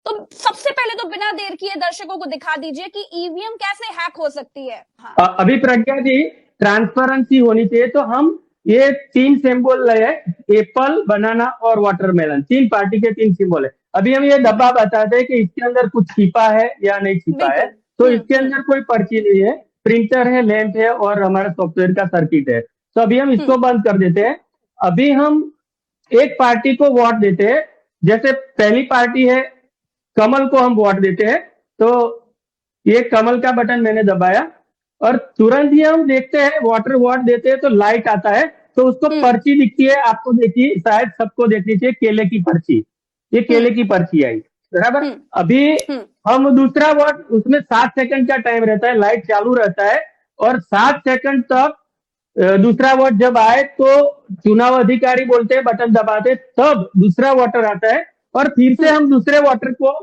तो सबसे पहले तो बिना देर किए दर्शकों को दिखा दीजिए कि ईवीएम कैसे हैक हो सकती है। हाँ। अभी प्रज्ञा जी, ट्रांसपेरेंसी होनी चाहिए, तो हम ये 3 सिंबल है, एप्पल, बनाना और वाटरमेलन, 3 पार्टी के 3 सिंबल है। अभी हम ये डब्बा बताते हैं कि इसके अंदर कुछ छिपा है या नहीं छिपा है। बिल्कुल। तो इसके अंदर कोई पर्ची नहीं है, प्रिंटर है, लैंप है और हमारा सॉफ्टवेयर का सर्किट है। तो अभी हम इसको बंद कर देते हैं। अभी हम एक पार्टी को वोट देते हैं। जैसे पहली पार्टी है कमल को हम वोट देते हैं, तो ये कमल का बटन मैंने दबाया और तुरंत ही हम देखते हैं वाटर वोट देते हैं तो लाइट आता है, तो उसको पर्ची दिखती है। आपको देखिए, शायद सबको देखनी चाहिए, केले की पर्ची। ये केले की पर्ची आई, बराबर। अभी हम दूसरा वोट, उसमें 7 सेकंड का टाइम रहता है, लाइट चालू रहता है और 7 सेकंड तक दूसरा वोट जब आए तो चुनाव अधिकारी बोलते हैं, बटन दबाते, तब दूसरा वोटर आता है और फिर से हम दूसरे वोटर को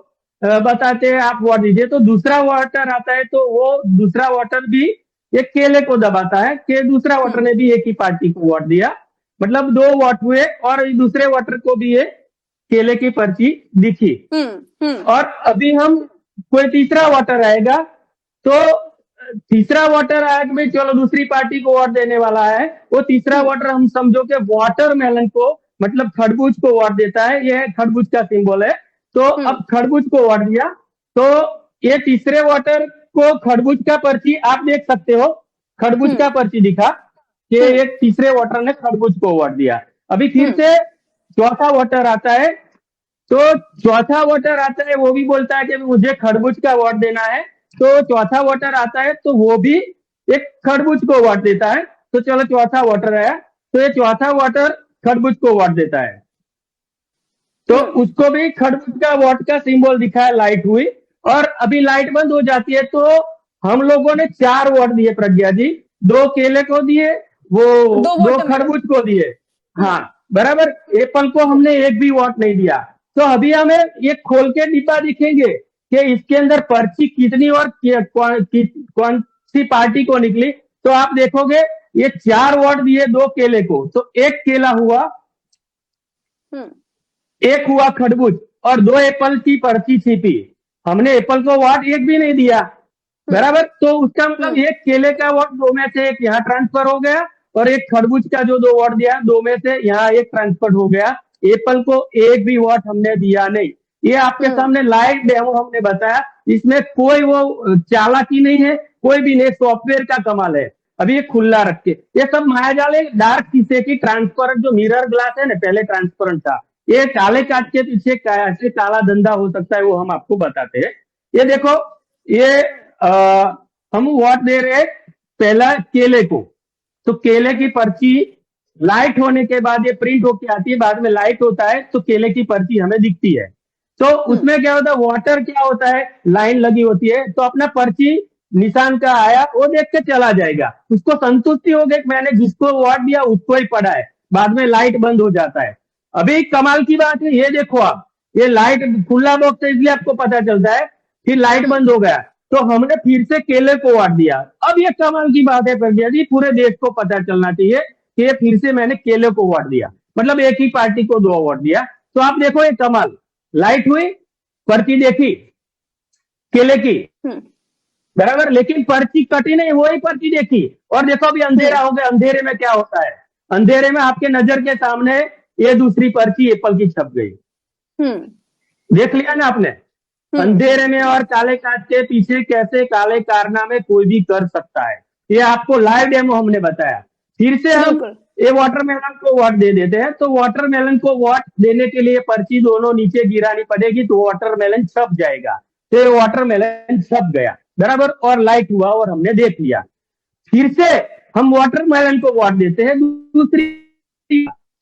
बताते हैं आप वोट दीजिए। तो दूसरा वोटर आता है तो वो दूसरा वोटर भी एक केले को दबाता है कि दूसरा वोटर ने भी एक ही पार्टी को वोट दिया, मतलब 2 वोट हुए और दूसरे वोटर को भी ये केले की पर्ची दिखी। और अभी हम कोई तीसरा वोटर आएगा, तो तीसरा वोटर आया कि भाई चलो दूसरी पार्टी को वोट देने वाला है, वो तीसरा वोटर हम समझो कि वाटरमेलन को, मतलब खरबूज को वोट देता है। ये खरबूज का सिंबल है, तो अब खरबूज को वोट दिया, तो ये तीसरे वोटर को खरबूज का पर्ची आप देख सकते हो, खरबूज का पर्ची दिखा कि एक तीसरे वोटर ने खरबूज को वोट दिया। अभी फिर से चौथा वोटर आता है, तो चौथा वोटर आता है, वो भी बोलता है कि मुझे खरबूज का वोट देना है, तो चौथा वोटर आता है तो वो भी एक खरबूज को वोट देता है। तो चलो चौथा वोटर आया, तो ये चौथा वोटर खरबूज को वोट देता है, तो उसको भी खरबूज का वोट का सिंबल दिखा है, लाइट हुई और अभी लाइट बंद हो जाती है। तो हम लोगों ने 4 वोट दिए प्रज्ञा जी, 2 केले को दिए, वो 2 खरबूज को दिए। हाँ बराबर, एप्पल को हमने एक भी वोट नहीं दिया। तो अभी हमें ये खोल के डिब्बा दिखेंगे कि इसके अंदर पर्ची कितनी और कौन सी पार्टी को निकली। तो आप देखोगे ये 4 वोट दिए 2 केले को, तो 1 केला हुआ, 1 हुआ खरबूज और 2 एप्पल की पर्ची छिपी। हमने एप्पल को वोट एक भी नहीं दिया, बराबर। तो उसका मतलब 1 केले का वोट 2 में से 1 यहाँ ट्रांसफर हो गया और 1 खरबूज का जो 2 वोट दिया 2 में से यहाँ 1 ट्रांसफर हो गया। एप्पल को एक भी वोट हमने दिया नहीं। ये आपके सामने लाइव डेमो हमने बताया, इसमें कोई वो चालाकी नहीं है, कोई भी नहीं, सॉफ्टवेयर का कमाल है। अभी ये खुला रख के, ये सब मायाजाल है। डार्क शीशे की ट्रांसपेरेंट जो मिरर ग्लास है ना, पहले ट्रांसपेरेंट था, ये काले कांच के पीछे कैसे काला धंधा हो सकता है वो हम आपको बताते हैं। ये देखो, ये हम वोट दे रहे हैं पहला केले को, तो केले की पर्ची लाइट होने के बाद ये प्रिंट होके आती है, बाद में लाइट होता है तो केले की पर्ची हमें दिखती है। तो उसमें क्या होता है, वाटर क्या होता है, लाइन लगी होती है, तो अपना पर्ची निशान का आया वो देख के चला जाएगा, उसको संतुष्टि हो गई कि मैंने जिसको वोट दिया उसको ही पड़ा है, बाद में लाइट बंद हो जाता है। अभी कमाल की बात है, ये देखो आप, ये लाइट खुला बॉक्स है इसलिए आपको पता चलता है, फिर लाइट बंद हो गया तो हमने फिर से केले को वोट दिया। अब ये कमाल की बात है प्रज्ञा जी, पूरे देश को पता चलना चाहिए कि ये फिर से मैंने केले को वोट दिया, मतलब एक ही पार्टी को 2 वोट दिया। तो आप देखो ये कमाल, लाइट हुई, पर्ची देखी केले की, बराबर, लेकिन पर्ची कटी नहीं, वही पर्ची देखी। और देखो अभी अंधेरा हो गया, अंधेरे में क्या होता है, अंधेरे में आपके नजर के सामने ये दूसरी पर्ची एप्पल की छप गई। देख लिया ना आपने, अंधेरे में और काले कांच के पीछे कैसे काले कारनामे कोई भी कर सकता है, ये आपको लाइव डेमो हमने बताया। फिर से हम ये वाटरमेलन को वोट दे देते हैं, तो वाटरमेलन को वोट देने के लिए पर्ची दोनों नीचे गिरानी पड़ेगी, तो वाटरमेलन छप जाएगा। तो ये वाटरमेलन छप गया, बराबर, और लाइट हुआ और हमने देख लिया। फिर से हम वाटरमेलन को वोट देते हैं दूसरी,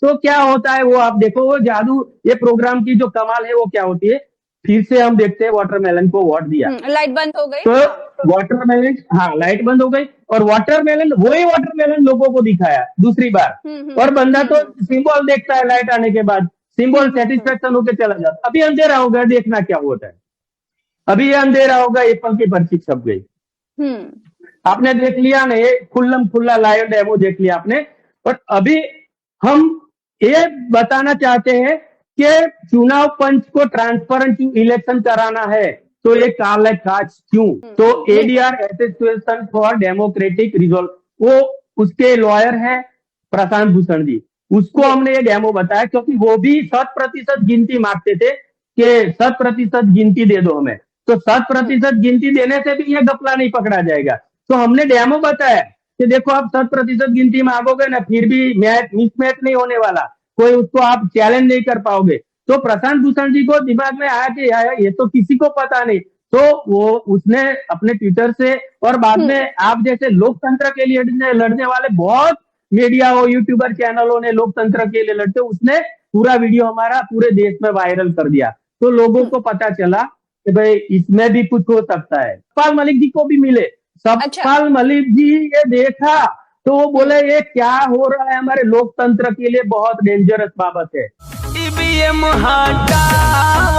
तो क्या होता है वो आप देखो, वो जादू, ये प्रोग्राम की जो कमाल है वो क्या होती है। फिर से हम देखते हैं वाटरमेलन को वोट दिया, लाइट बंद हो गई, तो वाटरमेलन, हाँ लाइट बंद हो गई और वाटरमेलन, वही वाटरमेलन लोगों को दिखाया दूसरी बार। और बंदा तो सिंबल देखता है, लाइट आने के बाद सिंबल सेटिस्फेक्शन होकर चला जाता। अभी अंधेरा हो गया, देखना क्या होता है। अभी ये अंधेरा होगा, एप्पल की पर्ची छप गई। आपने देख लिया ना, ये खुल्लम खुल्ला लाइव डेमो देख लिया आपने। और अभी हम ये बताना चाहते हैं उसके चुनाव पंच को ट्रांसपेरेंट इलेक्शन कराना है तो ये काला काज क्यों? तो ADR association for democratic resolve वो उसके लॉयर हैं प्रशांत भूषण जी, उसको हमने ये डेमो बताया क्योंकि वो भी 100% गिनती मांगते थे कि 100% गिनती दे दो हमें, तो 100% गिनती देने से भी ये गपला नहीं पकड़ा जाएगा। तो हमने डेमो बताया कि देखो आप 100% गिनती मांगोगे ना फिर भी मैच मिसमैच नहीं होने वाला, कोई उसको आप चैलेंज नहीं कर पाओगे। तो प्रशांत भूषण जी को दिमाग में आया कि यार ये तो किसी को पता नहीं, तो वो उसने अपने ट्विटर से और बाद में आप जैसे लोकतंत्र के लिए लड़ने वाले बहुत मीडिया हो यूट्यूबर चैनलों ने लोकतंत्र के लिए लड़ते, उसने पूरा वीडियो हमारा पूरे देश में वायरल कर दिया। तो लोगों को पता चला कि भाई इसमें भी कुछ हो सकता है। सतपाल मलिक जी को भी मिले, सतपाल मलिक जी ये देखा तो वो बोले ये क्या हो रहा है, हमारे लोकतंत्र के लिए बहुत डेंजरस बाबत है। ईवीएम हटाओ